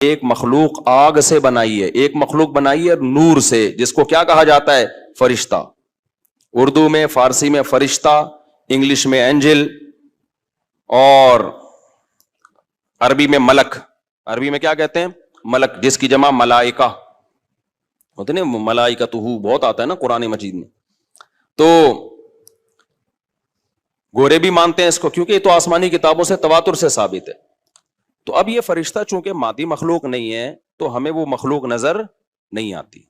ایک مخلوق آگ سے بنائی ہے، ایک مخلوق بنائی ہے نور سے، جس کو کیا کہا جاتا ہے؟ فرشتہ۔ اردو میں، فارسی میں فرشتہ، انگلش میں اینجل، اور عربی میں ملک۔ عربی میں کیا کہتے ہیں؟ ملک، جس کی جمع ملائکہ ہوتے نا، ملائکتہ بہت آتا ہے نا قرآن مجید میں۔ تو گورے بھی مانتے ہیں اس کو، کیونکہ یہ تو آسمانی کتابوں سے تواتر سے ثابت ہے۔ تو اب یہ فرشتہ چونکہ مادی مخلوق نہیں ہے تو ہمیں وہ مخلوق نظر نہیں آتی۔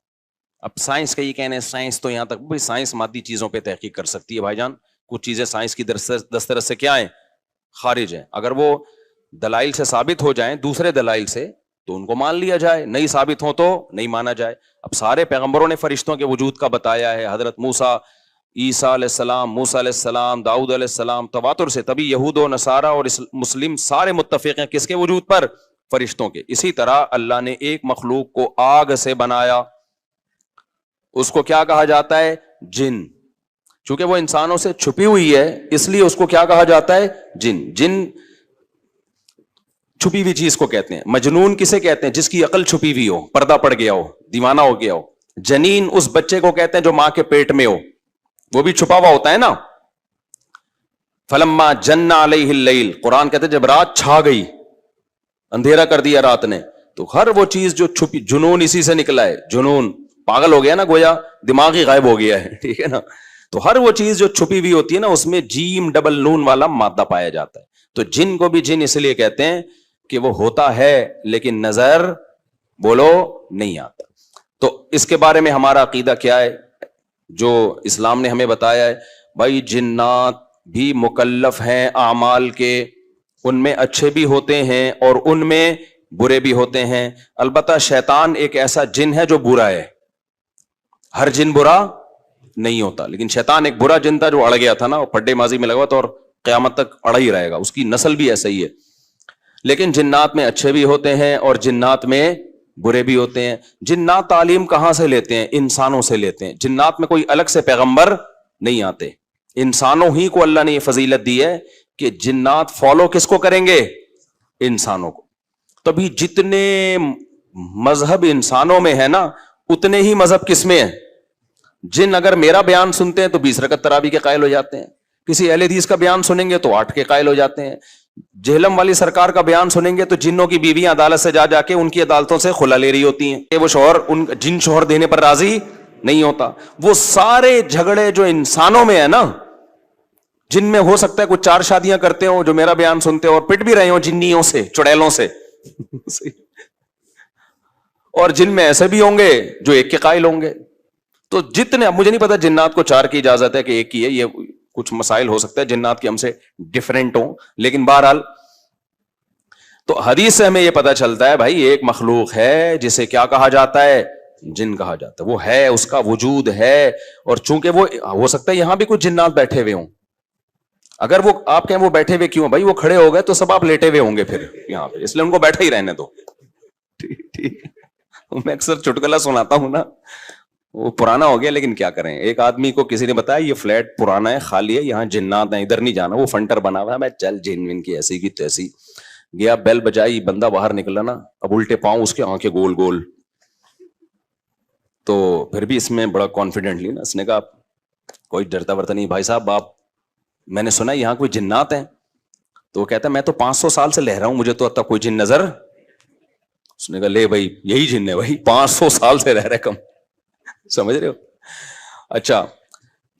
اب سائنس کا یہ کہنا ہے، سائنس تو یہاں تک بھائی سائنس مادی چیزوں پہ تحقیق کر سکتی ہے بھائی جان، کچھ چیزیں سائنس کی دسترس سے کیا ہیں؟ خارج ہیں۔ اگر وہ دلائل سے ثابت ہو جائیں، دوسرے دلائل سے، تو ان کو مان لیا جائے، نہیں ثابت ہو تو نہیں مانا جائے۔ اب سارے پیغمبروں نے فرشتوں کے وجود کا بتایا ہے، حضرت موسیٰ، عیسیٰ علیہ السلام، موسیٰ علیہ السلام، داؤد علیہ السلام، تواتر سے۔ تبھی یہود و نصارہ اور مسلم سارے متفق ہیں کس کے وجود پر؟ فرشتوں کے۔ اسی طرح اللہ نے ایک مخلوق کو آگ سے بنایا، اس کو کیا کہا جاتا ہے؟ جن۔ چونکہ وہ انسانوں سے چھپی ہوئی ہے اس لیے اس کو کیا کہا جاتا ہے؟ جن۔ جن چھپی ہوئی چیز کو کہتے ہیں۔ مجنون کسے کہتے ہیں؟ جس کی عقل چھپی ہوئی ہو، پردہ پڑ گیا ہو، دیوانہ ہو گیا ہو۔ جنین اس بچے کو کہتے ہیں جو ماں کے پیٹ میں ہو، وہ بھی چھپا ہوا ہوتا ہے نا۔ فلما جن علیہ اللیل، قرآن کہتے ہیں جب رات چھا گئی، اندھیرا کر دیا رات نے، تو ہر وہ چیز جو چھپی، جنون اسی سے نکلا ہے۔ جنون پاگل ہو گیا نا، گویا دماغ ہی غائب ہو گیا ہے، ٹھیک ہے نا۔ تو ہر وہ چیز جو چھپی ہوئی ہوتی ہے نا، اس میں جیم ڈبل نون والا مادہ پایا جاتا ہے۔ تو جن کو بھی جن اس لیے کہتے ہیں کہ وہ ہوتا ہے لیکن نظر بولو نہیں آتا۔ تو اس کے بارے میں ہمارا عقیدہ کیا ہے جو اسلام نے ہمیں بتایا ہے؟ بھائی جنات بھی مکلف ہیں اعمال کے، ان میں اچھے بھی ہوتے ہیں اور ان میں برے بھی ہوتے ہیں۔ البتہ شیطان ایک ایسا جن ہے جو برا ہے، ہر جن برا نہیں ہوتا، لیکن شیطان ایک برا جن تھا جو اڑ گیا تھا نا، پڈے ماضی میں لگا ہوا تھا اور قیامت تک اڑا ہی رہے گا، اس کی نسل بھی ایسا ہی ہے۔ لیکن جنات میں اچھے بھی ہوتے ہیں اور جنات میں برے بھی ہوتے ہیں۔ جنات تعلیم کہاں سے لیتے ہیں؟ انسانوں سے لیتے ہیں۔ جنات میں کوئی الگ سے پیغمبر نہیں آتے، انسانوں ہی کو اللہ نے یہ فضیلت دی ہے کہ جنات فالو کس کو کریں گے؟ انسانوں کو۔ تبھی جتنے مذہب انسانوں میں ہے نا، اتنے ہی مذہب کس میں ہیں؟ جن اگر میرا بیان سنتے ہیں تو 20 رکعت تراویح کے قائل ہو جاتے ہیں، کسی اہل حدیث کا بیان سنیں گے تو 8 کے قائل ہو جاتے ہیں، جہلم والی سرکار کا بیان سنیں گے تو جنوں کی بیویاں عدالت سے جا کے ان کی عدالتوں سے خلا لے رہی ہوتی ہیں کہ وہ شوہر جن شوہر دینے پر راضی نہیں ہوتا۔ وہ سارے جھگڑے جو انسانوں میں ہے نا، جن میں ہو سکتا ہے کچھ 4 شادیاں کرتے ہوں جو میرا بیان سنتے ہو اور پٹ بھی رہے ہوں جنیوں سے، چڑیلوں سے اور جن میں ایسے بھی ہوں گے جو 1 کے قائل ہوں گے۔ تو جتنے، اب مجھے نہیں پتا جنات کو 4 کی اجازت ہے کہ 1 کی ہے، یہ کچھ مسائل ہو سکتا ہے جنات کے ہم سے ڈیفرنٹ ہوں، لیکن بہرحال تو حدیث سے ہمیں یہ پتا چلتا ہے بھائی ایک مخلوق ہے جسے کیا کہا جاتا ہے؟ جن کہا جاتا ہے۔ وہ ہے، اس کا وجود ہے، اور چونکہ وہ ہو سکتا ہے یہاں بھی کچھ جنات بیٹھے ہوئے ہوں۔ اگر وہ آپ کہیں وہ بیٹھے ہوئے کیوں بھائی؟ وہ کھڑے ہو گئے تو سب آپ لیٹے ہوئے ہوں گے پھر یہاں پہ، اس لیے ان کو بیٹھا ہی رہنے دو۔ ٹھیک، میں اکثر چٹکلا سناتا ہوں نا، وہ پرانا ہو گیا لیکن کیا کریں، ایک آدمی کو کسی نے بتایا یہ فلیٹ پرانا ہے، خالی ہے، یہاں جنات ہیں، ادھر نہیں جانا، وہ فنٹر بنا ہوا ہے۔ میں چل جن ون کی ایسی کی تیسی گیا، بیل بجائی، بندہ باہر نکلا نا، اب الٹے پاؤں اس کے آنکھیں گول گول، تو پھر بھی اس میں بڑا کانفیڈنٹلی نا اس نے کہا کوئی ڈرتا ورتا نہیں بھائی صاحب، آپ میں نے سنا یہاں کوئی جنات ہیں؟ تو وہ کہتا ہے میں تو 500 سال سے لہ رہا ہوں، مجھے تو اب تک کوئی جن نظر۔ اس نے کہا لے بھائی یہی جن ہے بھائی، 500 سال سے رہ رہے کم، سمجھ رہے ہو؟ اچھا،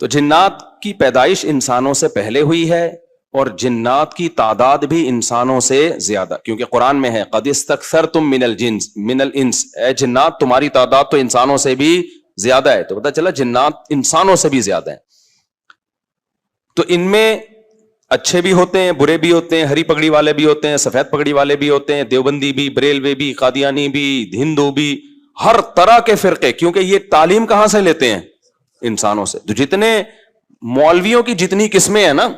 تو جنات کی پیدائش انسانوں سے پہلے ہوئی ہے اور جنات کی تعداد بھی انسانوں سے زیادہ، کیونکہ قرآن میں ہے قد استکثرتم من الانس، اے جنات تمہاری تعداد تو انسانوں سے بھی زیادہ ہے۔ تو پتہ چلا جنات انسانوں سے بھی زیادہ ہیں۔ تو ان میں اچھے بھی ہوتے ہیں، برے بھی ہوتے ہیں، ہری پگڑی والے بھی ہوتے ہیں، سفید پگڑی والے بھی ہوتے ہیں، دیوبندی بھی، بریلوی بھی، قادیانی بھی، ہندو بھی، ہر طرح کے فرقے، کیونکہ یہ تعلیم کہاں سے لیتے ہیں؟ انسانوں سے۔ تو جتنے مولویوں کی جتنی قسمیں ہیں نا،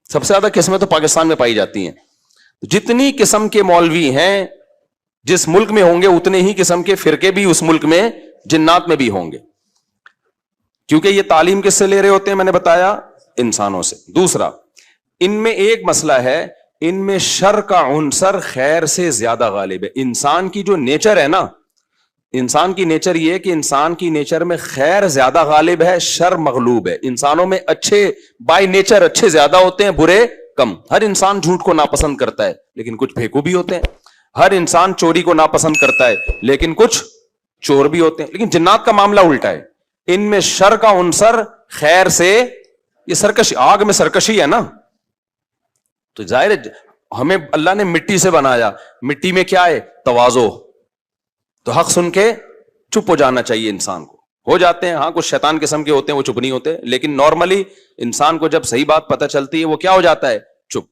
سب سے زیادہ قسمیں تو پاکستان میں پائی جاتی ہیں، جتنی قسم کے مولوی ہیں جس ملک میں ہوں گے اتنے ہی قسم کے فرقے بھی اس ملک میں جنات میں بھی ہوں گے، کیونکہ یہ تعلیم کس سے لے رہے ہوتے ہیں؟ میں نے بتایا انسانوں سے۔ دوسرا، ان میں ایک مسئلہ ہے، ان میں شر کا عنصر خیر سے زیادہ غالب ہے. انسان کی جو نیچر ہے نا, انسان کی نیچر یہ ہے کہ انسان کی نیچر میں خیر زیادہ غالب ہے, شر مغلوب ہے. انسانوں میں اچھے بائی نیچر اچھے زیادہ ہوتے ہیں, برے کم. ہر انسان جھوٹ کو ناپسند کرتا ہے لیکن کچھ پھیکو بھی ہوتے ہیں. ہر انسان چوری کو ناپسند کرتا ہے لیکن کچھ چور بھی ہوتے ہیں. لیکن جنات کا معاملہ الٹا ہے, ان میں شر کا عنصر خیر سے, یہ سرکشی, آگ میں سرکشی ہے نا, تو ظاہر ہے ہمیں اللہ نے مٹی سے بنایا, مٹی میں کیا ہے, تواضع. تو حق سن کے چپ ہو جانا چاہیے انسان کو. ہو جاتے ہیں ہاں, کچھ شیطان قسم کے ہوتے ہیں وہ چپ نہیں ہوتے, لیکن نارملی انسان کو جب صحیح بات پتہ چلتی ہے وہ کیا ہو جاتا ہے, چپ.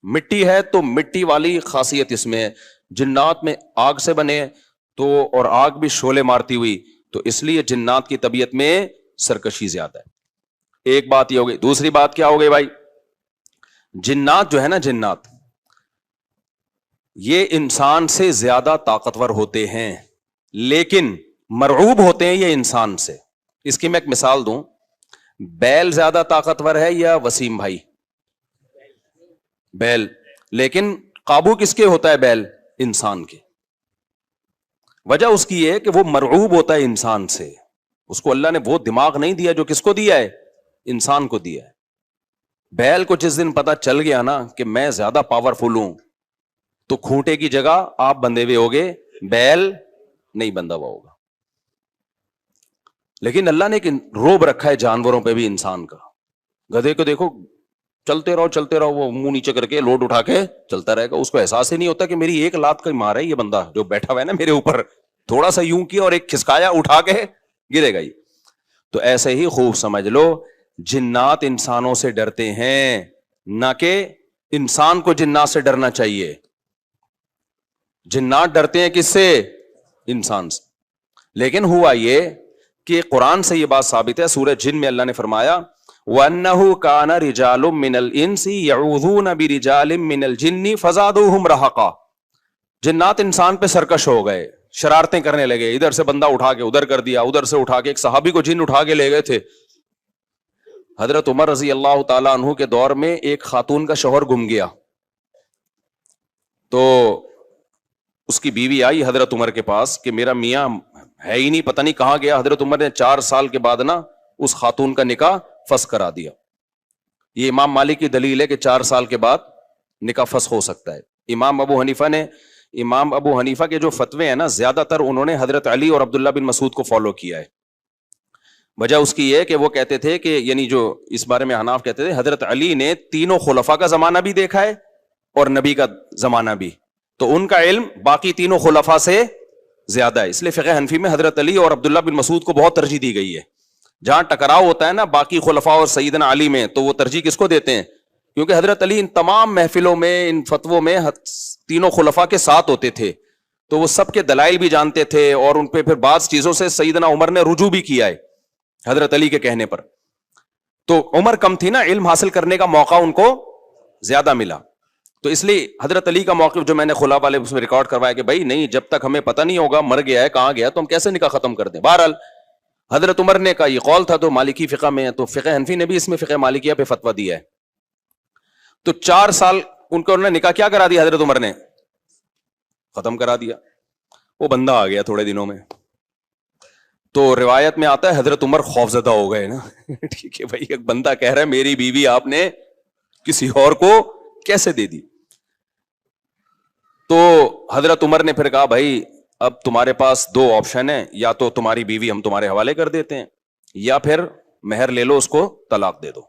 مٹی ہے تو مٹی والی خاصیت اس میں ہے. جنات میں آگ سے بنے تو, اور آگ بھی شعلے مارتی ہوئی, تو اس لیے جنات کی طبیعت میں سرکشی زیادہ ہے. ایک بات یہ ہو گئی. دوسری بات کیا ہو گئی بھائی, جنات جو ہے نا, جنات یہ انسان سے زیادہ طاقتور ہوتے ہیں لیکن مرعوب ہوتے ہیں یہ انسان سے. اس کی میں ایک مثال دوں, بیل زیادہ طاقتور ہے یا وسیم بھائی؟ بیل. لیکن قابو کس کے ہوتا ہے بیل؟ انسان کے. وجہ اس کی ہے کہ وہ مرعوب ہوتا ہے انسان سے. اس کو اللہ نے وہ دماغ نہیں دیا جو کس کو دیا ہے, انسان کو دیا ہے. بیل کو جس دن پتا چل گیا نا کہ میں زیادہ پاورفل ہوں, تو کھوٹے کی جگہ آپ بندھے ہوئے ہوگے, بیل نہیں بندھا ہوا ہوگا. لیکن اللہ نے ایک روب رکھا ہے جانوروں پہ بھی انسان کا. گدھے کو دیکھو چلتے رہو, وہ منہ نیچے کر کے لوڈ اٹھا کے چلتا رہے گا. اس کو احساس ہی نہیں ہوتا کہ میری ایک لات کا مار ہے یہ بندہ جو بیٹھا ہوا ہے نا میرے اوپر, تھوڑا سا یوں کیا اور ایک کھسکایا, اٹھا کے گرے گا ہی. تو ایسے ہی خوب سمجھ لو, جنات انسانوں سے ڈرتے ہیں, نہ کہ انسان کو جنات سے ڈرنا چاہیے. جنات ڈرتے ہیں کس سے؟ انسان سے. لیکن ہوا یہ کہ قرآن سے یہ بات ثابت ہے. سورہ جن میں اللہ نے فرمایا وَأَنَّهُ كَانَ رِجَالٌ مِّنَ الْإِنسِ يَعُوذُونَ بِرِجَالٍ مِّنَ الْجِنِّ فَزَادُوهُمْ رَهَقًا. جنات انسان پہ سرکش ہو گئے, شرارتیں کرنے لگے. ادھر سے بندہ اٹھا کے ادھر کر دیا, ادھر سے اٹھا کے, ایک صحابی کو جن اٹھا کے لے گئے تھے. حضرت عمر رضی اللہ تعالیٰ عنہ کے دور میں ایک خاتون کا شوہر گم گیا, تو اس کی بیوی آئی حضرت عمر کے پاس کہ میرا میاں ہے ہی نہیں, پتہ نہیں کہاں گیا. حضرت عمر نے 4 سال کے بعد نا اس خاتون کا نکاح فسخ کرا دیا. یہ امام مالک کی دلیل ہے کہ 4 سال کے بعد نکاح فسخ ہو سکتا ہے. امام ابو حنیفہ کے جو فتوے ہیں نا, زیادہ تر انہوں نے حضرت علی اور عبداللہ بن مسعود کو فالو کیا ہے. وجہ اس کی یہ کہ وہ کہتے تھے کہ, یعنی جو اس بارے میں حناف کہتے تھے, حضرت علی نے تینوں خلفاء کا زمانہ بھی دیکھا ہے اور نبی کا زمانہ بھی, تو ان کا علم باقی تینوں خلفاء سے زیادہ ہے. اس لیے فقہ حنفی میں حضرت علی اور عبداللہ بن مسعود کو بہت ترجیح دی گئی ہے. جہاں ٹکراؤ ہوتا ہے نا باقی خلفاء اور سیدنا علی میں, تو وہ ترجیح کس کو دیتے ہیں؟ کیونکہ حضرت علی ان تمام محفلوں میں, ان فتووں میں تینوں خلفاء کے ساتھ ہوتے تھے, تو وہ سب کے دلائل بھی جانتے تھے, اور ان پہ پھر بعض چیزوں سے سیدنا عمر نے رجوع بھی کیا ہے حضرت علی کے کہنے پر. تو عمر کم تھی نا, علم حاصل کرنے کا موقع ان کو زیادہ ملا. تو اس لیے حضرت علی کا موقف جو میں نے خلا والے اس میں ریکارڈ کروایا کہ بھائی نہیں, جب تک ہمیں پتہ نہیں ہوگا مر گیا ہے کہاں گیا, تو ہم کیسے نکاح ختم کر دیں. بہرحال حضرت عمر نے کا یہ قول تھا, تو مالکی فقہ میں ہے, تو فقہ حنفی نے بھی اس میں فقہ مالکیہ پہ فتویٰ دیا ہے. تو 4 سال ان کو انہوں نے نکاح کیا کرا دیا, حضرت عمر نے ختم کرا دیا. وہ بندہ آ گیا تھوڑے دنوں میں, تو روایت میں آتا ہے حضرت عمر خوفزدہ ہو گئے نا. ٹھیک ہے بھائی, ایک بندہ کہہ رہا ہے میری بیوی آپ نے کسی اور کو کیسے دے دی. تو حضرت عمر نے پھر کہا بھائی اب تمہارے پاس 2 آپشن ہیں, یا تو تمہاری بیوی ہم تمہارے حوالے کر دیتے ہیں, یا پھر مہر لے لو, اس کو طلاق دے دو.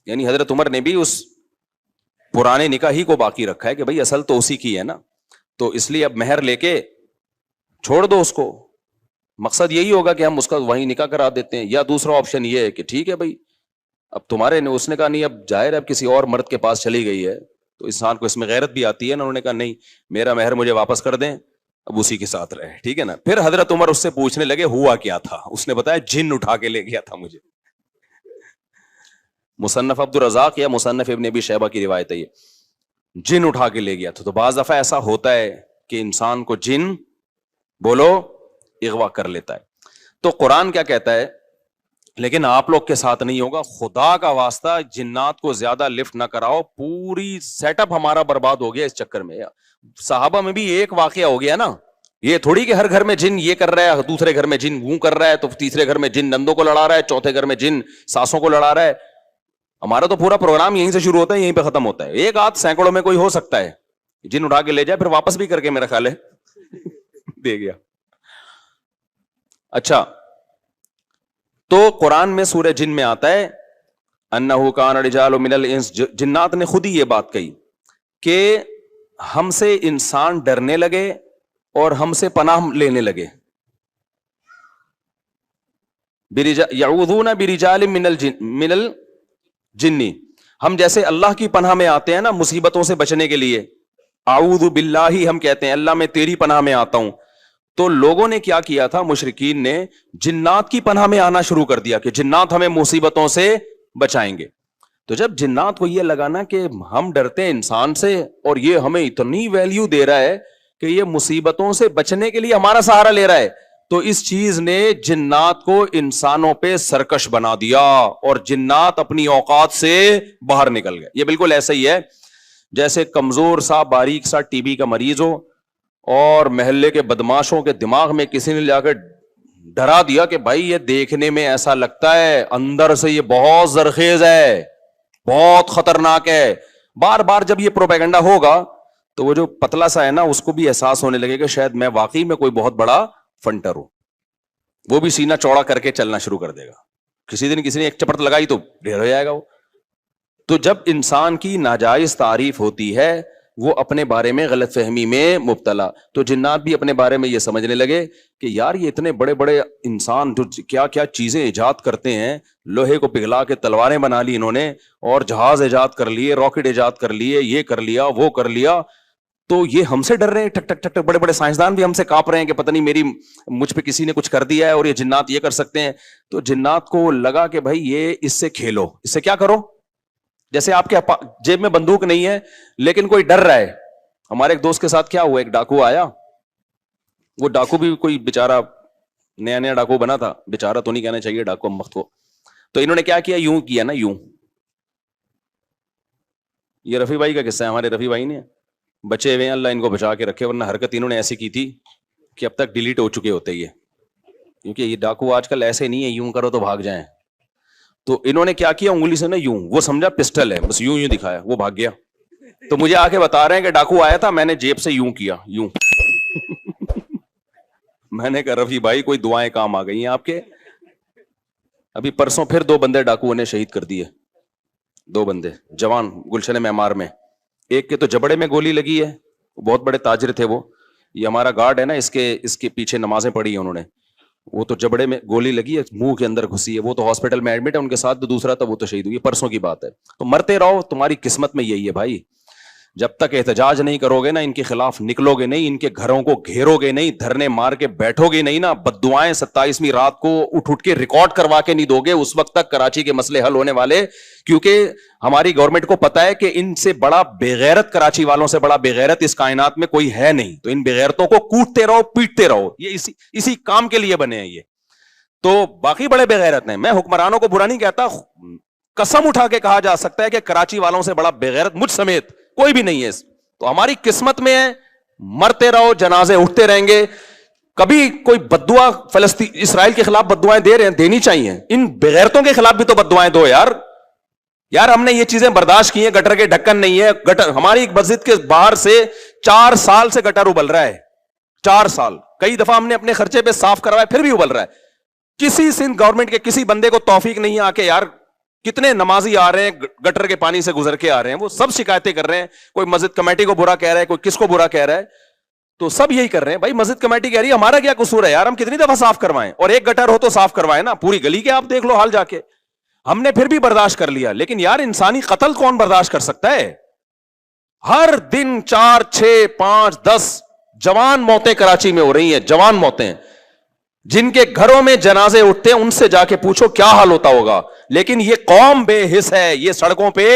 یعنی حضرت عمر نے بھی اس پرانے نکاح ہی کو باقی رکھا ہے کہ بھائی اصل تو اسی کی ہے نا, تو اس لیے اب مہر لے کے چھوڑ دو اس کو. مقصد یہی ہوگا کہ ہم اس کا وہیں نکاح کرا دیتے ہیں. یا دوسرا آپشن یہ ہے کہ ٹھیک ہے بھائی اب تمہارے نے, اس نے کہا نہیں اب ظاہر ہے اب کسی اور مرد کے پاس چلی گئی ہے, تو انسان کو اس میں غیرت بھی آتی ہے نا. انہوں نے کہا نہیں, میرا مہر مجھے واپس کر دیں, اب اسی کے ساتھ رہے. ٹھیک ہے نا. پھر حضرت عمر اس سے پوچھنے لگے ہوا کیا تھا. اس نے بتایا جن اٹھا کے لے گیا تھا مجھے. مصنف عبد الرزاق یا مصنف ابن ابی شیبہ کی روایت ہے, یہ جن اٹھا کے لے گیا تھا. تو بعض دفعہ ایسا ہوتا ہے کہ انسان کو جن بولو اغوا کر لیتا ہے. تو قرآن کیا کہتا ہے لیکن آپ لوگ کے ساتھ نہیں ہوگا. خدا کا واسطہ جنات کو زیادہ لفٹ نہ کراؤ, پوری سیٹ اپ ہمارا برباد ہو گیا اس چکر میں. صحابہ میں بھی ایک واقعہ ہو گیا نا, یہ تھوڑی کہ ہر گھر میں جن یہ کر رہا ہے, دوسرے گھر میں جن وہ کر رہا ہے, تو تیسرے گھر میں جن نندوں کو لڑا رہا ہے, چوتھے گھر میں جن ساسوں کو لڑا رہا ہے. ہمارا تو پورا پروگرام یہیں سے شروع ہوتا ہے, یہیں پہ ختم ہوتا ہے. ایک آدھ سینکڑوں میں کوئی ہو سکتا ہے جن اڑا کے لے جائے, پھر واپس بھی کر کے میرا خیال ہے دے گیا. اچھا, تو قرآن میں سورہ جن میں آتا ہے انہ کان رجال من الانس, جنات نے خود ہی یہ بات کہی کہ ہم سے انسان ڈرنے لگے اور ہم سے پناہ لینے لگے. یعوذون برجال من الجن, ہم جیسے اللہ کی پناہ میں آتے ہیں نا مصیبتوں سے بچنے کے لیے, اعوذ باللہ ہم کہتے ہیں اللہ میں تیری پناہ میں آتا ہوں. تو لوگوں نے کیا کیا تھا, مشرکین نے جنات کی پناہ میں آنا شروع کر دیا کہ جنات ہمیں مصیبتوں سے بچائیں گے. تو جب جنات کو یہ لگا نا کہ ہم ڈرتے ہیں انسان سے اور یہ ہمیں اتنی ویلیو دے رہا ہے کہ یہ مصیبتوں سے بچنے کے لیے ہمارا سہارا لے رہا ہے, تو اس چیز نے جنات کو انسانوں پہ سرکش بنا دیا اور جنات اپنی اوقات سے باہر نکل گئے. یہ بالکل ایسا ہی ہے جیسے کمزور سا باریک سا ٹی بی کا مریض ہو اور محلے کے بدماشوں کے دماغ میں کسی نے جا کے ڈرا دیا کہ بھائی یہ دیکھنے میں ایسا لگتا ہے, اندر سے یہ بہت زرخیز ہے, بہت خطرناک ہے. بار بار جب یہ پروپیگنڈا ہوگا تو وہ جو پتلا سا ہے نا اس کو بھی احساس ہونے لگے کہ شاید میں واقعی میں کوئی بہت بڑا فنٹر ہوں, وہ بھی سینہ چوڑا کر کے چلنا شروع کر دے گا. کسی دن کسی نے ایک چپٹ لگائی تو ڈھیر ہو جائے گا وہ. تو جب انسان کی ناجائز تعریف ہوتی ہے وہ اپنے بارے میں غلط فہمی میں مبتلا, تو جنات بھی اپنے بارے میں یہ سمجھنے لگے کہ یار یہ اتنے بڑے بڑے انسان جو کیا کیا چیزیں ایجاد کرتے ہیں, لوہے کو پگھلا کے تلواریں بنا لی انہوں نے, اور جہاز ایجاد کر لیے, راکٹ ایجاد کر لیے, یہ کر لیا وہ کر لیا, تو یہ ہم سے ڈر رہے ہیں, ٹک ٹک ٹک ٹک. بڑے بڑے سائنسدان بھی ہم سے کانپ رہے ہیں کہ پتہ نہیں مجھ پہ کسی نے کچھ کر دیا ہے اور یہ جنات یہ کر سکتے ہیں. تو جنات کو لگا کہ بھائی یہ اس سے کھیلو, اس سے کیا کرو, جیسے آپ کے جیب میں بندوق نہیں ہے لیکن کوئی ڈر رہا ہے. ہمارے ایک دوست کے ساتھ کیا ہوا, ایک ڈاکو آیا, وہ ڈاکو بھی کوئی بےچارا نیا نیا ڈاکو بنا تھا, بےچارا تو نہیں کہنا چاہیے ڈاکو مخت کو. تو انہوں نے کیا کیا, یوں کیا نا, یوں. یہ رفیع بھائی کا قصہ ہے, ہمارے رفیع بھائی نے بچے ہوئے ہیں, اللہ ان کو بچا کے رکھے, ورنہ حرکت انہوں نے ایسی کی تھی کہ اب تک ڈیلیٹ ہو چکے ہوتے یہ, کیونکہ یہ ڈاکو آج کل ایسے نہیں ہے یوں کرو تو بھاگ جائیں. تو انہوں نے کیا کیا, انگلی سے نا یوں, وہ سمجھا پسٹل ہے, بس یوں یوں دکھایا, وہ بھاگ گیا. تو مجھے آ کے بتا رہے ہیں کہ ڈاکو آیا تھا, میں نے جیب سے یوں کیا, یوں. میں نے کہا رفیع بھائی کوئی دعائیں کام آ گئی ہیں آپ کے. ابھی پرسوں پھر 2 بندے ڈاکوؤں نے شہید کر دیے, 2 بندے جوان گلشن معمار میں. ایک کے تو جبڑے میں گولی لگی ہے, بہت بڑے تاجر تھے وہ, یہ ہمارا گارڈ ہے نا, اس کے پیچھے نمازیں پڑھی ہیں انہوں نے, وہ تو جبڑے میں گولی لگی ہے, منہ کے اندر گھسی ہے, وہ تو ہاسپٹل میں ایڈمٹ ہے, ان کے ساتھ دوسرا تھا وہ تو شہید ہوئی, پرسوں کی بات ہے. تو مرتے رہو, تمہاری قسمت میں یہی ہے بھائی. جب تک احتجاج نہیں کرو گے نا, ان کے خلاف نکلو گے نہیں, ان کے گھروں کو گھیرو گے نہیں, دھرنے مار کے بیٹھو گے نہیں نا, بددعائیں 27ویں رات کو اٹھ کے ریکارڈ کروا کے نہیں دو گے, اس وقت تک کراچی کے مسئلے حل ہونے والے. کیونکہ ہماری گورنمنٹ کو پتا ہے کہ ان سے بڑا بےغیرت, کراچی والوں سے بڑا بےغیرت اس کائنات میں کوئی ہے نہیں. تو ان بےغیرتوں کو کوٹتے رہو, پیٹتے رہو, یہ اسی کام کے لیے بنے ہیں یہ. تو باقی بڑے بےغیرت ہیں, میں حکمرانوں کو برا نہیں کہتا, قسم اٹھا کے کہا جا سکتا ہے کہ کراچی والوں سے بڑا بےغیرت مجھ سمیت کوئی بھی نہیں ہے. تو ہماری قسمت میں ہے, مرتے رہو, جنازے اٹھتے رہیں گے. کبھی کوئی بددعا فلسطین اسرائیل کے خلاف بددعائیں دے رہے ہیں, دینی چاہیے. ان بغیرتوں کے خلاف بھی تو بددعائیں دو یار. ہم نے یہ چیزیں برداشت کی ہیں, گٹر کے ڈھکن نہیں ہے, گٹر ہماری ایک مسجد کے باہر سے 4 سال سے گٹر ابل رہا ہے, 4 سال. کئی دفعہ ہم نے اپنے خرچے پہ صاف کروایا, پھر بھی ابل رہا ہے. کسی سندھ گورنمنٹ کے کسی بندے کو توفیق نہیں آ کے, یار کتنے نمازی آ رہے ہیں گٹر کے پانی سے گزر کے آ رہے ہیں, وہ سب شکایتیں کر رہے ہیں. کوئی مسجد کمیٹی کو برا کہہ رہا ہے, کوئی کس کو برا کہہ رہا ہے, تو سب یہی کر رہے ہیں. بھائی مسجد کمیٹی کہہ رہی ہے ہمارا کیا قصور ہے یار, ہم کتنی دفعہ صاف کروائیں, اور ایک گٹر ہو تو صاف کروائیں نا, پوری گلی کے آپ دیکھ لو حال جا کے. ہم نے پھر بھی برداشت کر لیا, لیکن یار انسانی قتل کون برداشت کر سکتا ہے. ہر دن 4 6 5 10 جوان موتیں کراچی میں ہو رہی ہیں, جوان موتیں. جن کے گھروں میں جنازے اٹھتے ہیں ان سے جا کے پوچھو کیا حال ہوتا ہوگا. لیکن یہ قوم بے حس ہے, یہ سڑکوں پہ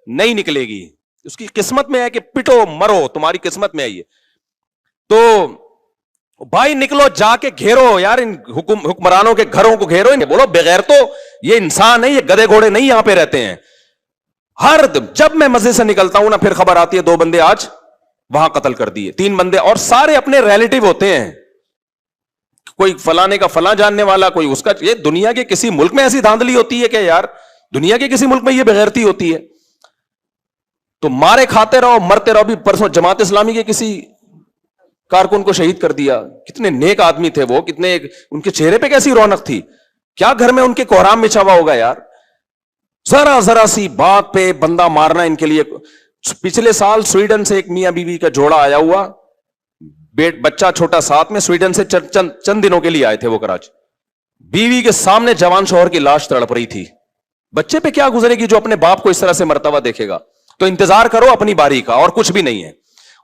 نہیں نکلے گی. اس کی قسمت میں ہے کہ پٹو مرو, تمہاری قسمت میں ہے یہ. تو بھائی نکلو, جا کے گھیرو یار, ان حکمرانوں کے گھروں کو گھیرو, انہیں بولو بغیر تو یہ انسان ہے, یہ گدے گھوڑے نہیں یہاں پہ رہتے ہیں. ہر جب میں مسجد سے نکلتا ہوں نا, پھر خبر آتی ہے 2 بندے آج وہاں قتل کر دیے, 3 بندے, اور سارے اپنے ریلیٹو ہوتے ہیں. کوئی فلانے کا فلاں جاننے والا, کوئی اس کا. یہ دنیا کے کسی ملک میں ایسی دھاندلی ہوتی ہے کہ یار, دنیا کے کسی ملک میں یہ بغیرتی ہوتی ہے؟ تو مارے کھاتے رہو, مرتے رہو. بھی پرسوں جماعت اسلامی کے کسی کارکن کو شہید کر دیا. کتنے نیک آدمی تھے وہ, کتنے ان کے چہرے پہ کیسی رونق تھی. کیا گھر میں ان کے کوہرام بچھا ہوا ہوگا یار. ذرا ذرا سی بات پہ بندہ مارنا ان کے لیے. پچھلے سال سویڈن سے ایک میاں بیوی کا جوڑا آیا ہوا, بچہ چھوٹا ساتھ میں, سویڈن سے چند دنوں کے لیے آئے تھے وہ کراچی. بیوی کے سامنے جوان شوہر کی لاش تڑپ رہی تھی. بچے پہ کیا گزرے گی جو اپنے باپ کو اس طرح سے مرتا ہوا دیکھے گا؟ تو انتظار کرو اپنی باری کا, اور کچھ بھی نہیں ہے.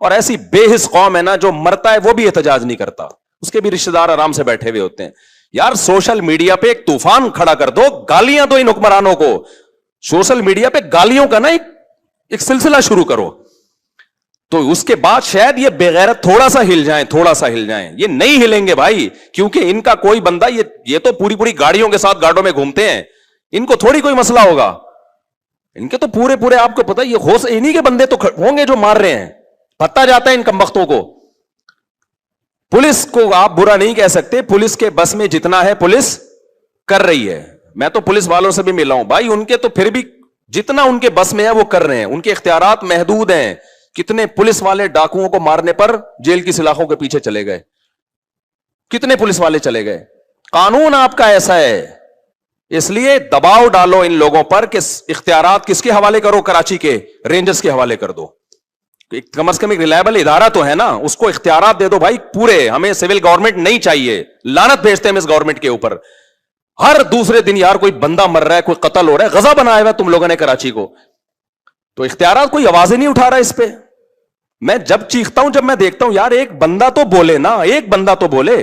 اور ایسی بے حس قوم ہے نا, جو مرتا ہے وہ بھی احتجاج نہیں کرتا, اس کے بھی رشتہ دار آرام سے بیٹھے ہوئے ہوتے ہیں. یار سوشل میڈیا پہ ایک طوفان کھڑا کر دو, گالیاں دو ان حکمرانوں کو. سوشل میڈیا پہ گالیوں کا نا ایک سلسلہ شروع کرو, تو اس کے بعد شاید یہ بغیرت تھوڑا سا ہل جائیں, تھوڑا سا ہل جائیں. یہ نہیں ہلیں گے بھائی, کیونکہ ان کا کوئی بندہ, یہ تو پوری گاڑیوں کے ساتھ گاڑوں میں گھومتے ہیں, ان کو تھوڑی کوئی مسئلہ ہوگا. ان کے تو پورے آپ کو پتا, یہ ہوش انہی کے بندے تو ہوں گے جو مار رہے ہیں. پتا جاتا ہے ان کمبختوں کو. پولیس کو آپ برا نہیں کہہ سکتے, پولیس کے بس میں جتنا ہے پولیس کر رہی ہے. میں تو پولیس والوں سے بھی ملا ہوں بھائی, ان کے تو پھر بھی جتنا ان کے بس میں ہے وہ کر رہے ہیں. ان کے اختیارات محدود ہیں. کتنے پولیس والے ڈاکوؤں کو مارنے پر جیل کی سلاخوں کے پیچھے چلے گئے, کتنے پولیس والے چلے گئے. قانون آپ کا ایسا ہے, اس لیے دباؤ ڈالو ان لوگوں پر کہ اختیارات کس کے حوالے کرو, کراچی کے رینجرز کے حوالے کر دو. کم از کم ایک ریلائبل ادارہ تو ہے نا, اس کو اختیارات دے دو بھائی پورے. ہمیں سول گورنمنٹ نہیں چاہیے, لعنت بھیجتے ہیں ہم اس گورنمنٹ کے اوپر. ہر دوسرے دن یار کوئی بندہ مر رہا ہے, کوئی قتل ہو رہا ہے, غزہ بنایا ہوا ہے تم لوگوں نے کراچی کو. تو اختیارات کوئی آوازیں نہیں اٹھا رہا اس پہ. میں جب چیختا ہوں, جب میں دیکھتا ہوں یار ایک بندہ تو بولے نا, ایک بندہ تو بولے.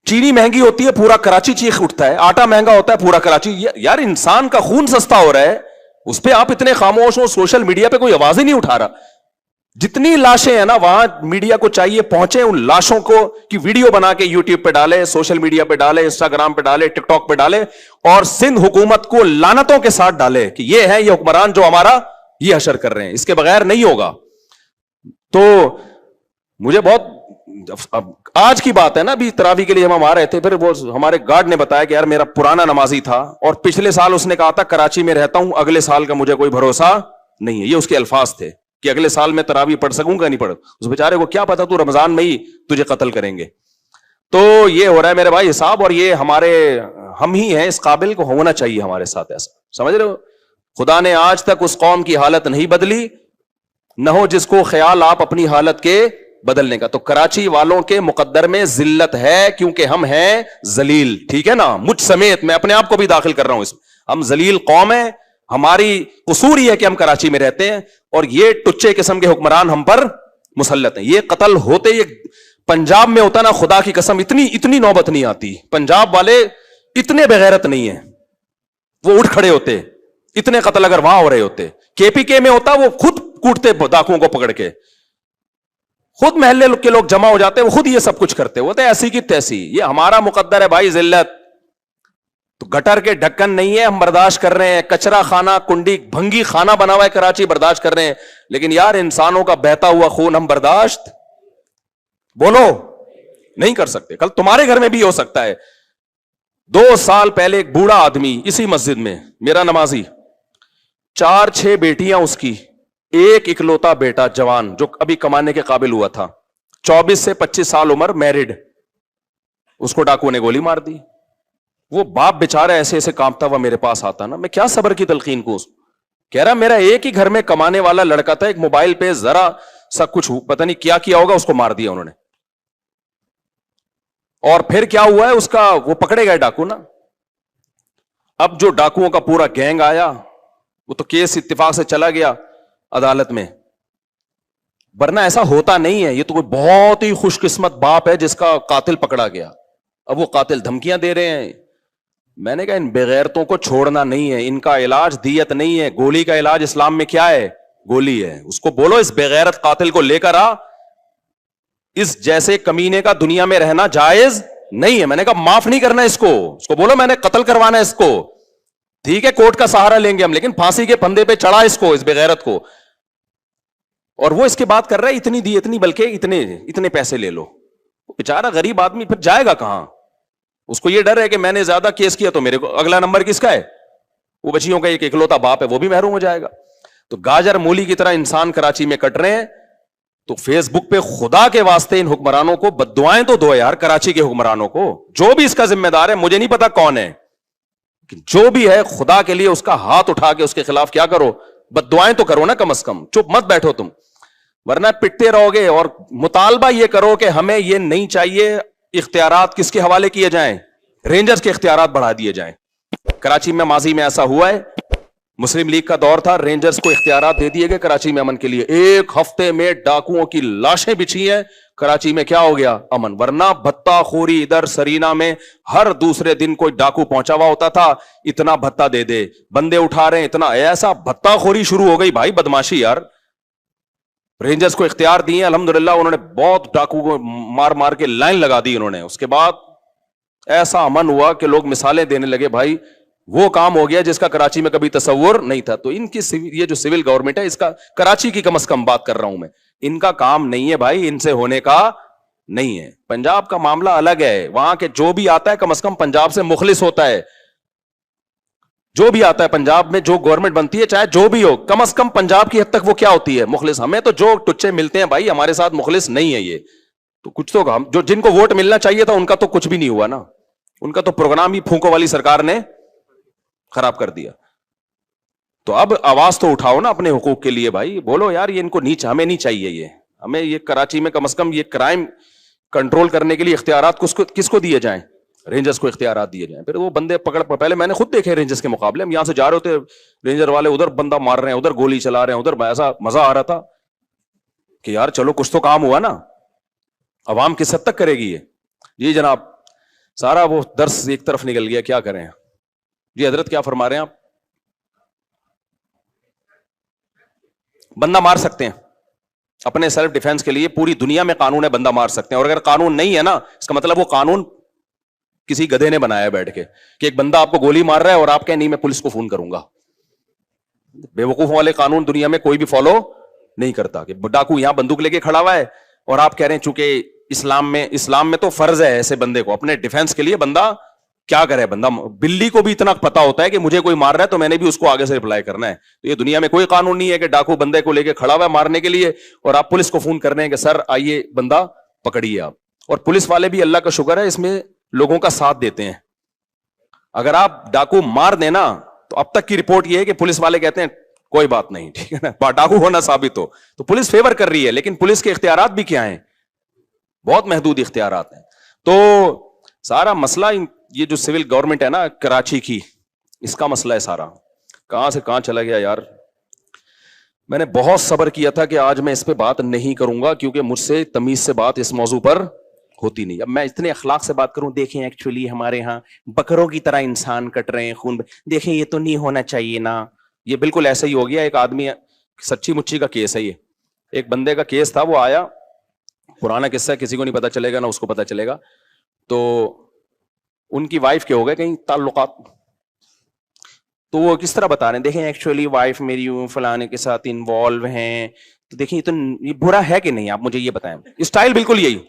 چینی مہنگی ہوتی ہے پورا کراچی چیخ اٹھتا ہے, آٹا مہنگا ہوتا ہے پورا کراچی. یار انسان کا خون سستا ہو رہا ہے, اس پہ آپ اتنے خاموش ہو. سوشل میڈیا پہ کوئی آواز ہی نہیں اٹھا رہا. جتنی لاشیں ہیں نا, وہاں میڈیا کو چاہیے پہنچے, ان لاشوں کو کی ویڈیو بنا کے یوٹیوب پہ ڈالے, سوشل میڈیا پہ ڈالے, انسٹاگرام پہ ڈالے, ٹک ٹاک پہ ڈالے, اور سندھ حکومت کو لعنتوں کے ساتھ ڈالے کہ یہ ہے یہ حکمران جو ہمارا یہ حشر کر رہے ہیں. اس کے بغیر نہیں ہوگا. تو مجھے بہت, آج کی بات ہے نا, ابھی تراویح کے لیے ہم آ رہے تھے, پھر وہ ہمارے گارڈ نے بتایا کہ یار میرا پرانا نمازی تھا, اور پچھلے سال اس نے کہا تھا کراچی میں رہتا ہوں, اگلے سال کا مجھے کوئی بھروسہ نہیں ہے. یہ اس کے الفاظ تھے کہ اگلے سال میں تراویح پڑھ سکوں گا نہیں پڑھ. اس بیچارے کو کیا پتا, تو رمضان میں ہی تجھے قتل کریں گے. تو یہ ہو رہا ہے میرے بھائی حساب, اور یہ ہم ہی ہیں اس قابل کو ہونا چاہیے ہمارے ساتھ ایسا, سمجھ رہے ہو. خدا نے آج تک اس قوم کی حالت نہیں بدلی, نہ ہو جس کو خیال آپ اپنی حالت کے بدلنے کا. تو کراچی والوں کے مقدر میں ذلت ہے, کیونکہ ہم ہیں ذلیل, ٹھیک ہے نا, مجھ سمیت. میں اپنے آپ کو بھی داخل کر رہا ہوں اس میں. ہم ذلیل قوم ہیں, ہماری قصور یہ ہے کہ ہم کراچی میں رہتے ہیں, اور یہ ٹچے قسم کے حکمران ہم پر مسلط ہیں. یہ قتل ہوتے, یہ پنجاب میں ہوتا نا, خدا کی قسم اتنی نوبت نہیں آتی. پنجاب والے اتنے بغیرت نہیں ہیں, وہ اٹھ کھڑے ہوتے. اتنے قتل اگر وہاں ہو رہے ہوتے, کے پی کے میں ہوتا, وہ خود کوٹتے ڈاکوؤں کو پکڑ کے, خود محلے کے لوگ جمع ہو جاتے, وہ خود یہ سب کچھ کرتے ہوتے, ایسی کی تیسی. یہ ہمارا مقدر ہے بھائی ذلت. تو گٹر کے ڈھکن نہیں ہے, ہم برداشت کر رہے ہیں. کچرا خانہ, کنڈی بھنگی خانہ بنا ہوا ہے کراچی, برداشت کر رہے ہیں. لیکن یار انسانوں کا بہتا ہوا خون ہم برداشت بولو نہیں کر سکتے. کل تمہارے گھر میں بھی ہو سکتا ہے. 2 سال پہلے ایک بوڑھا آدمی اسی مسجد میں, میرا نمازی, 4-6 بیٹیاں اس کی, ایک اکلوتا بیٹا جوان جو ابھی کمانے کے قابل ہوا تھا, 24 سے 25 سال عمر, میرڈ, اس کو ڈاکو نے گولی مار دی. وہ باپ بیچارہ ایسے ایسے کانپتا ہوا میرے پاس آتا نا, میں کیا صبر کی تلقین کو. کہہ رہا میرا ایک ہی گھر میں کمانے والا لڑکا تھا, ایک موبائل پہ ذرا سا کچھ پتہ نہیں کیا کیا ہوگا, اس کو مار دیا انہوں نے. اور پھر کیا ہوا ہے, اس کا وہ پکڑے گئے ڈاکو نا. اب جو ڈاکوؤں کا پورا گینگ آیا, وہ تو کیس اتفاق سے چلا گیا عدالت میں, ورنہ ایسا ہوتا نہیں ہے. یہ تو کوئی بہت ہی خوش قسمت باپ ہے جس کا قاتل پکڑا گیا. اب وہ قاتل دھمکیاں دے رہے ہیں. میں نے کہا ان بغیرتوں کو چھوڑنا نہیں ہے, ان کا علاج دیت نہیں ہے. گولی کا علاج اسلام میں کیا ہے, گولی ہے. اس کو بولو اس بغیرت قاتل کو لے کر آ, اس جیسے کمینے کا دنیا میں رہنا جائز نہیں ہے. میں نے کہا معاف نہیں کرنا اس کو بولو میں نے قتل کروانا ہے اس کو. ٹھیک ہے کورٹ کا سہارا لیں گے ہم, لیکن پھانسی کے پھندے پہ چڑھا اس کو, اس بغیرت کو, اور وہ اس کی بات کر رہا ہے اتنی دی اتنی, بلکہ اتنے پیسے لے لو. بیچارہ غریب آدمی پھر جائے گا کہاں؟ اس کو یہ ڈر ہے کہ میں نے زیادہ کیس کیا تو میرے کو اگلا نمبر کس کا ہے؟ وہ بچیوں کا ایک اکلوتا باپ ہے, وہ بھی محروم ہو جائے گا. تو گاجر مولی کی طرح انسان کراچی میں کٹ رہے ہیں. تو فیس بک پہ خدا کے واسطے ان حکمرانوں کو بد دعائیں تو دو یار, کراچی کے حکمرانوں کو, جو بھی اس کا ذمہ دار ہے, مجھے نہیں پتا کون ہے, جو بھی ہے خدا کے لیے اس کا ہاتھ اٹھا کے اس کے خلاف کیا کرو, بد دعائیں تو کرو نا کم از کم, چپ مت بیٹھو تم, ورنہ پٹتے رہو گے. اور مطالبہ یہ کرو کہ ہمیں یہ نہیں چاہیے اختیارات کس کے حوالے کیے جائیں, رینجرز کے اختیارات بڑھا دیے جائیں. کراچی میں ماضی میں ایسا ہوا ہے, مسلم لیگ کا دور تھا, رینجرز کو اختیارات دے دیے گئے کراچی میں امن کے لیے. ایک ہفتے میں ڈاکوؤں کی لاشیں بچھی ہیں کراچی میں, کیا ہو گیا؟ امن. ورنہ بھتہ خوری ادھر سرینا میں ہر دوسرے دن کوئی ڈاکو پہنچا ہوا ہوتا تھا, اتنا بھتہ دے دے, بندے اٹھا رہے ہیں اتنا, ایسا بھتہ خوری شروع ہو گئی بھائی, بدماشی یار. رینجرز کو اختیار دیے الحمدللہ, انہوں نے بہت ڈاکو کو مار مار کے لائن لگا دی انہوں نے. اس کے بعد ایسا امن ہوا کہ لوگ مثالیں دینے لگے, بھائی وہ کام ہو گیا جس کا کراچی میں کبھی تصور نہیں تھا. تو ان کی یہ جو سول گورنمنٹ ہے, اس کا کراچی کی کم از کم بات کر رہا ہوں میں, ان کا کام نہیں ہے بھائی, ان سے ہونے کا نہیں ہے. پنجاب کا معاملہ الگ ہے, وہاں کے جو بھی آتا ہے کم از کم پنجاب سے مخلص ہوتا ہے. جو بھی آتا ہے پنجاب میں, جو گورنمنٹ بنتی ہے چاہے جو بھی ہو, کم از کم پنجاب کی حد تک وہ کیا ہوتی ہے؟ مخلص. ہمیں تو جو ٹچے ملتے ہیں بھائی, ہمارے ساتھ مخلص نہیں ہے یہ تو کچھ تو جو جن کو ووٹ ملنا چاہیے تھا ان کا تو کچھ بھی نہیں ہوا نا, ان کا تو پروگرام ہی پھونکو والی سرکار نے خراب کر دیا. تو اب آواز تو اٹھاؤ نا اپنے حقوق کے لیے بھائی, بولو یار یہ ان کو نیچ, ہمیں نہیں چاہیے یہ, ہمیں یہ کراچی میں کم از کم یہ کرائم کنٹرول کرنے کے لیے اختیارات کس کو دیے جائیں؟ رینجرز کو اختیارات دیے جائیں. پھر وہ بندے پہلے میں نے خود دیکھے رینجرز کے مقابلے, ہم یہاں سے جا رہے ہوتے, رینجر والے ادھر بندہ مار رہے ہیں, ادھر گولی چلا رہے ہیں, ادھر ایسا مزہ آ رہا تھا کہ یار چلو کچھ تو کام ہوا نا. عوام کس حد تک کرے گی یہ؟ جی جناب, سارا وہ درس ایک طرف نکل گیا, کیا کریں. جی حضرت کیا فرما رہے ہیں آپ؟ بندہ مار سکتے ہیں اپنے سیلف ڈیفenس کے لیے, پوری دنیا میں قانون ہے, بندہ مار سکتے ہیں. اور اگر قانون نہیں ہے نا, اس کا مطلب وہ قانون کسی گدھے نے بنایا بیٹھ کے, کہ ایک بندہ آپ کو گولی مار رہا ہے اور آپ کہیں نہیں میں پولیس کو فون کروں گا. بے وقوف والے قانون دنیا میں کوئی بھی فالو نہیں کرتا, کہ ڈاکو یہاں بندوق لے کے کھڑا ہوا ہے اور آپ کہہ رہے ہیں چونکہ اسلام میں تو فرض ہے ایسے بندے کو اپنے ڈیفenس کے لیے, بندہ کیا کرے. بندہ بلی کو بھی اتنا پتا ہوتا ہے کہ مجھے کوئی مار رہا ہے تو میں نے بھی اس کو آگے سے رپلائی کرنا ہے. تو یہ دنیا میں کوئی قانون نہیں ہے کہ ڈاکو بندے کو لے کے کھڑا ہوا ہے مارنے کے لیے اور آپ پولیس کو فون کر رہے ہیں کہ سر آئیے بندہ پکڑیے آپ. اور پولیس والے بھی اللہ کا شکر ہے اس میں لوگوں کا ساتھ دیتے ہیں. اگر آپ ڈاکو مار دینا تو اب تک کی رپورٹ یہ ہے کہ پولیس والے کہتے ہیں کوئی بات نہیں, ٹھیک ہے نا, ڈاکو ہونا ثابت ہو تو پولیس فیور کر رہی ہے. لیکن پولیس کے اختیارات بھی کیا ہیں؟ بہت محدود اختیارات ہیں. تو سارا مسئلہ یہ جو سول گورنمنٹ ہے نا کراچی کی, اس کا مسئلہ ہے سارا. کہاں سے کہاں چلا گیا یار. میں نے بہت صبر کیا تھا کہ آج میں اس پہ بات نہیں کروں گا کیونکہ مجھ سے تمیز سے بات اس موضوع پر ہوتی نہیں. اب میں اتنے اخلاق سے بات کروں, دیکھیں ایکچولی ہمارے ہاں بکروں کی طرح انسان کٹ رہے ہیں, خون دیکھیں یہ تو نہیں ہونا چاہیے نا. یہ بالکل ایسا ہی ہو گیا. ایک آدمی, سچی مچی کا کیس ہے یہ, ایک بندے کا کیس تھا, وہ آیا, پرانا قصہ ہے, کسی کو نہیں پتا چلے گا نہ اس کو پتا چلے گا. تو ان کی وائف کے ہو گئے کہیں تعلقات, تو وہ کس طرح بتا رہے ہیں, دیکھیں ایکچولی وائف میری فلانے کے ساتھ انوالو ہیں, تو دیکھیں یہ برا ہے کہ نہیں, آپ مجھے یہ بتائیں. اسٹائل بالکل یہی.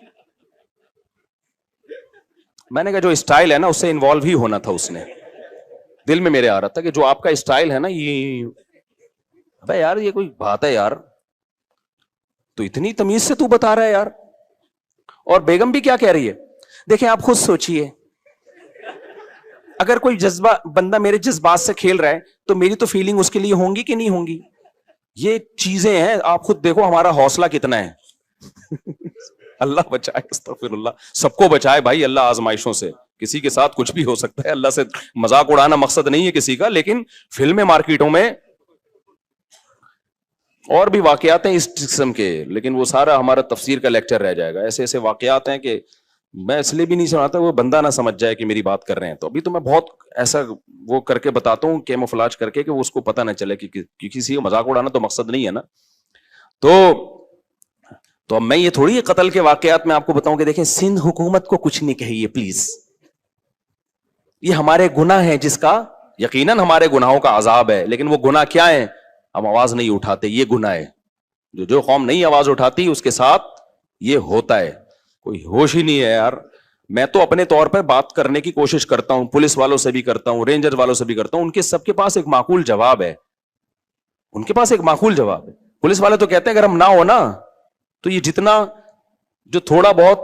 میں نے کہا جو اسٹائل ہے نا اس سے انوالو ہی ہونا تھا. اس نے دل میں میرے آ رہا تھا کہ جو آپ کا اسٹائل ہے نا یہ, ابے یار یہ کوئی بات ہے یار, تو اتنی تمیز سے تو بتا رہا ہے یار. اور بیگم بھی کیا کہہ رہی ہے, دیکھیں آپ خود سوچئے, اگر کوئی جذبہ بندہ میرے جذبات سے کھیل رہا ہے تو میری تو فیلنگ اس کے لیے ہوں گی کہ نہیں ہوں گی. یہ چیزیں ہیں, آپ خود دیکھو ہمارا حوصلہ کتنا ہے. اللہ بچائے, استغفر اللہ, سب کو بچائے بھائی اللہ آزمائشوں سے. کسی کے ساتھ کچھ بھی ہو سکتا ہے, اللہ سے مذاق اڑانا مقصد نہیں ہے کسی کا, لیکن فلمیں مارکیٹوں میں اور بھی واقعات ہیں اس قسم کے, لیکن وہ سارا ہمارا تفسیر کا لیکچر رہ جائے گا. ایسے ایسے واقعات ہیں کہ میں اس لیے بھی نہیں سناتا وہ بندہ نہ سمجھ جائے کہ میری بات کر رہے ہیں. تو ابھی تو میں بہت ایسا وہ کر کے بتاتا ہوں, کیموفلاج کر کے, کہ وہ اس کو پتہ نہ چلے کہ کسی کو مذاق اڑانا تو مقصد نہیں ہے نا. تو اب میں یہ تھوڑی قتل کے واقعات میں آپ کو بتاؤں کہ دیکھیں سندھ حکومت کو کچھ نہیں کہیے پلیز, یہ ہمارے گناہ ہیں جس کا یقیناً ہمارے گناہوں کا عذاب ہے، لیکن وہ گناہ کیا ہے؟ ہم آواز نہیں اٹھاتے، یہ گناہ ہے. جو قوم نہیں آواز اٹھاتی اس کے ساتھ یہ ہوتا ہے. کوئی ہوش ہی نہیں ہے یار. میں تو اپنے طور پر بات کرنے کی کوشش کرتا ہوں، پولیس والوں سے بھی کرتا ہوں، رینجر والوں سے بھی کرتا ہوں، ان کے سب کے پاس ایک معقول جواب ہے. ان کے پاس ایک معقول جواب ہے. پولیس والے تو کہتے ہیں اگر ہم نہ ہو نا تو یہ جتنا جو تھوڑا بہت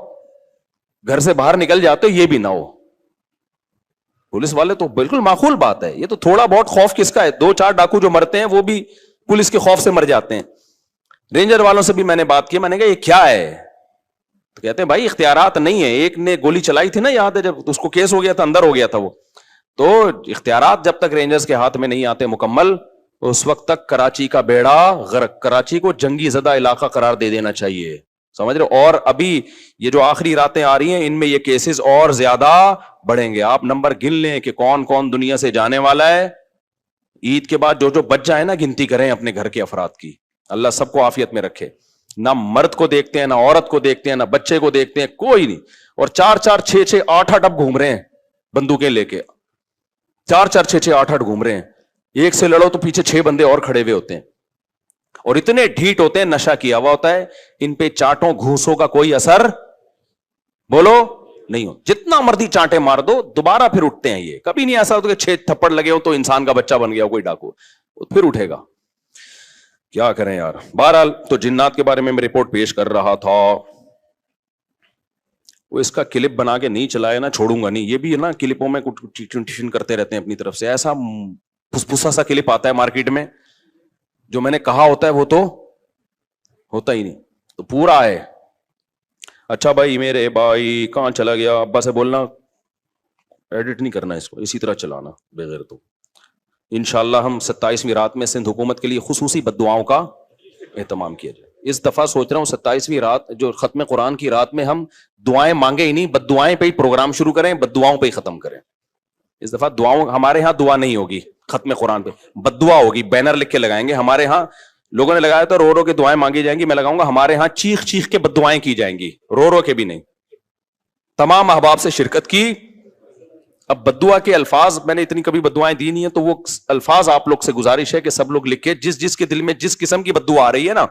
گھر سے باہر نکل جاتے یہ بھی نہ ہو. پولیس والے تو بالکل معقول بات ہے، یہ تو تھوڑا بہت خوف کس کا ہے؟ 2-4 ڈاکو جو مرتے ہیں وہ بھی پولیس کے خوف سے مر جاتے ہیں. رینجر والوں سے بھی میں نے بات کی، میں نے کہا یہ کیا ہے؟ تو کہتے ہیں بھائی اختیارات نہیں ہے. ایک نے گولی چلائی تھی نا، یاد ہے جب اس کو کیس ہو گیا تھا، اندر ہو گیا تھا وہ. تو اختیارات جب تک رینجرز کے ہاتھ میں نہیں آتے مکمل، اس وقت تک کراچی کا بیڑا غرق، کراچی کو جنگی زدہ علاقہ قرار دے دینا چاہیے. سمجھ رہے؟ اور ابھی یہ جو آخری راتیں آ رہی ہیں ان میں یہ کیسز اور زیادہ بڑھیں گے. آپ نمبر گن لیں کہ کون کون دنیا سے جانے والا ہے. عید کے بعد جو جو بچ جائے نا گنتی کریں اپنے گھر کے افراد کی. اللہ سب کو عافیت میں رکھے. نہ مرد کو دیکھتے ہیں، نہ عورت کو دیکھتے ہیں، نہ بچے کو دیکھتے ہیں، کوئی نہیں. اور 4-4 6-6 8-8 اب گھوم رہے ہیں بندوقیں لے کے. 4-4 6-6 8-8 گھوم رہے ہیں. ایک سے لڑو تو پیچھے 6 بندے اور کھڑے ہوئے ہوتے ہیں، اور اتنے ڈھیٹ ہوتے ہیں، نشہ کیا ہوا ہوتا ہے. ان پہ چاٹوں گھوسوں کا کوئی اثر بولو نہیں ہو. جتنا مرضی چانٹے مار دو دوبارہ پھر اٹھتے ہیں. یہ کبھی نہیں ایسا ہوتا کہ 6 تھپڑ لگے ہو تو انسان کا بچہ بن گیا ہو کوئی ڈاکو، پھر اٹھے گا. کیا کریں یار. بہرحال تو جنات کے بارے میں رپورٹ پیش کر رہا تھا. وہ اس کا کلپ بنا کے نہیں چلائے نا چھوڑوں گا نہیں. یہ بھی نا کلپوں میں کچھ ٹیوشن کرتے رہتے ہیں اپنی طرف سے. ایسا پھسپھسا سا کلپ آتا ہے مارکیٹ میں، جو میں نے کہا ہوتا ہے وہ تو ہوتا ہی نہیں. تو پورا ہے. اچھا بھائی میرے بھائی کہاں چلا گیا؟ ابا سے بولنا ایڈٹ نہیں کرنا اس کو، اسی طرح چلانا بغیر. تو انشاءاللہ ہم 27ویں رات میں سندھ حکومت کے لیے خصوصی بد دعاؤں کا اہتمام کیا جائے. اس دفعہ سوچ رہا ہوں 27ویں رات جو ختم قرآن کی رات میں ہم دعائیں مانگے ہی نہیں، بد دعائیں پہ ہی پروگرام شروع کریں، بد دعاؤں پہ ہی ختم کریں. اس دفعہ دعاؤں، ہمارے ہاں دعا نہیں ہوگی ختم قرآن پہ، بد دعا ہوگی. بینر لکھ کے لگائیں گے. ہمارے ہاں لوگوں نے لگایا تو رو رو کے دعائیں مانگی جائیں گی. میں لگاؤں گا ہمارے ہاں چیخ چیخ کے بد دعائیں کی جائیں گی، رو رو کے بھی نہیں. تمام احباب سے شرکت کی. اب بد دعا کے الفاظ میں نے اتنی کبھی بد دعائیں دی نہیں ہیں، تو وہ الفاظ آپ لوگ سے گزارش ہے کہ سب لوگ لکھ کے جس جس کے دل میں جس قسم کی بد دعا آ رہی ہے نا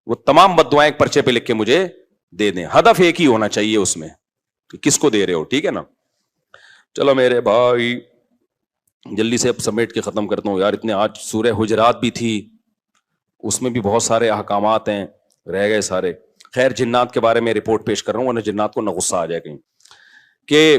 وہ تمام بد دعائیں ایک پرچے پہ لکھ کے مجھے دے دیں. ہدف ایک ہی ہونا چاہیے اس میں کہ کس کو دے رہے ہو. ٹھیک ہے نا؟ چلو میرے بھائی جلدی سے اب سمیٹ کے ختم کرتا ہوں یار. اتنے آج سورہ حجرات بھی تھی، اس میں بھی بہت سارے احکامات ہیں، رہ گئے سارے. خیر جنات کے بارے میں رپورٹ پیش کر رہا ہوں ورنہ جنات کو نہ غصہ آ جائے کہیں کہ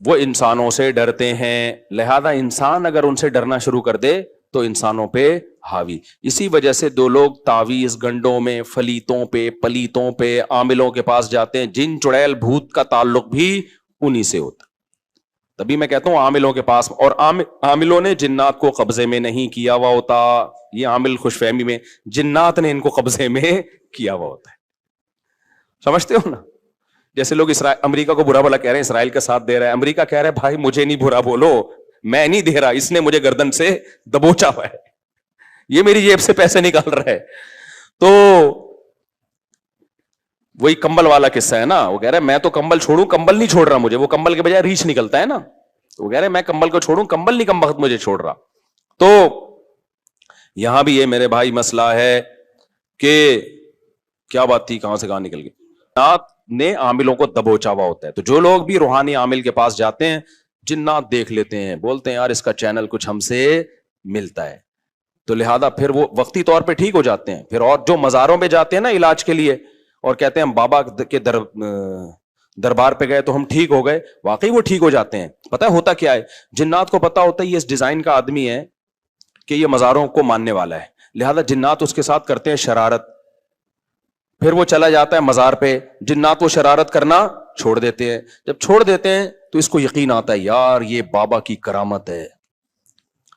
وہ انسانوں سے ڈرتے ہیں، لہذا انسان اگر ان سے ڈرنا شروع کر دے تو انسانوں پہ حاوی. اسی وجہ سے 2 لوگ تعویذ گنڈوں میں، فلیتوں پہ، پلیتوں پہ، عاملوں کے پاس جاتے ہیں. جن چڑیل بھوت کا تعلق بھی انہی سے ہوتا. تبھی میں کہتا ہوں عاملوں کے پاس، اور عاملوں نے جنات کو قبضے میں نہیں کیا ہوا ہوتا. یہ عامل خوش فہمی میں، جنات نے ان کو قبضے میں کیا ہوا ہوتا ہے. سمجھتے ہو نا؟ جیسے لوگ امریکہ کو برا بھلا کہہ رہے ہیں، اسرائیل کا ساتھ دے رہا ہے. امریکہ کہہ رہا ہے بھائی مجھے نہیں برا بولو، میں نہیں دے رہا، اس نے مجھے گردن سے دبوچا ہوا ہے، یہ میری جیب سے پیسے نکال رہا ہے. تو وہی کمبل والا قصہ ہے نا. وہ کہہ رہا ہے میں تو کمبل چھوڑوں، کمبل نہیں چھوڑ رہا مجھے. وہ کمبل کے بجائے ریچھ نکلتا ہے نا. وہ کہہ رہے ہیں میں کمبل کو چھوڑوں، کمبل نہیں کم وقت مجھے چھوڑ رہا. تو یہاں بھی یہ میرے بھائی مسئلہ ہے کہ کیا بات تھی، کہاں سے کہاں نکل گئی. جنات نے عاملوں کو دبوچا ہوا ہوتا ہے. تو جو لوگ بھی روحانی عامل کے پاس جاتے ہیں جنات دیکھ لیتے ہیں، بولتے ہیں یار اس کا چینل کچھ ہم سے ملتا ہے، تو لہذا پھر وہ وقتی طور پہ ٹھیک ہو جاتے ہیں. پھر اور جو مزاروں پہ جاتے ہیں نا علاج کے لیے اور کہتے ہیں ہم بابا کے دربار پہ گئے تو ہم ٹھیک ہو گئے، واقعی وہ ٹھیک ہو جاتے ہیں. پتہ ہوتا کیا ہے؟ جنات کو پتا ہوتا ہے یہ اس ڈیزائن کا آدمی ہے کہ یہ مزاروں کو ماننے والا ہے، لہذا جنات اس کے ساتھ کرتے ہیں شرارت. پھر وہ چلا جاتا ہے مزار پہ، جنات وہ شرارت کرنا چھوڑ دیتے ہیں. جب چھوڑ دیتے ہیں تو اس کو یقین آتا ہے یار یہ بابا کی کرامت ہے.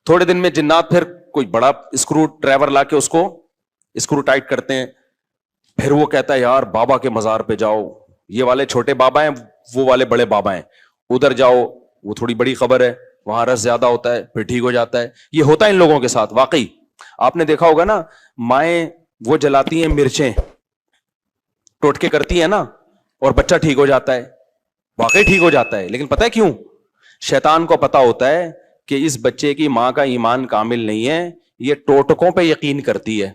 تھوڑے دن میں جنات پھر کوئی بڑا اسکرو ڈرائیور لا کے اس کو اسکرو ٹائٹ کرتے ہیں. پھر وہ کہتا ہے یار بابا کے مزار پہ جاؤ، یہ والے چھوٹے بابا ہیں، وہ والے بڑے بابا ہیں، ادھر جاؤ وہ تھوڑی بڑی خبر ہے، وہاں رس زیادہ ہوتا ہے، پھر ٹھیک ہو جاتا ہے. یہ ہوتا ہے ان لوگوں کے ساتھ. واقعی آپ نے دیکھا ہوگا نا، مائیں وہ جلاتی ہیں مرچیں، ٹوٹکے کرتی ہے نا اور بچہ ٹھیک ہو جاتا ہے، واقعی ٹھیک ہو جاتا ہے. لیکن پتہ ہے کیوں؟ شیطان کو پتا ہوتا ہے کہ اس بچے کی ماں کا ایمان کامل نہیں ہے, یہ ٹوٹکوں پہ یقین کرتی ہے.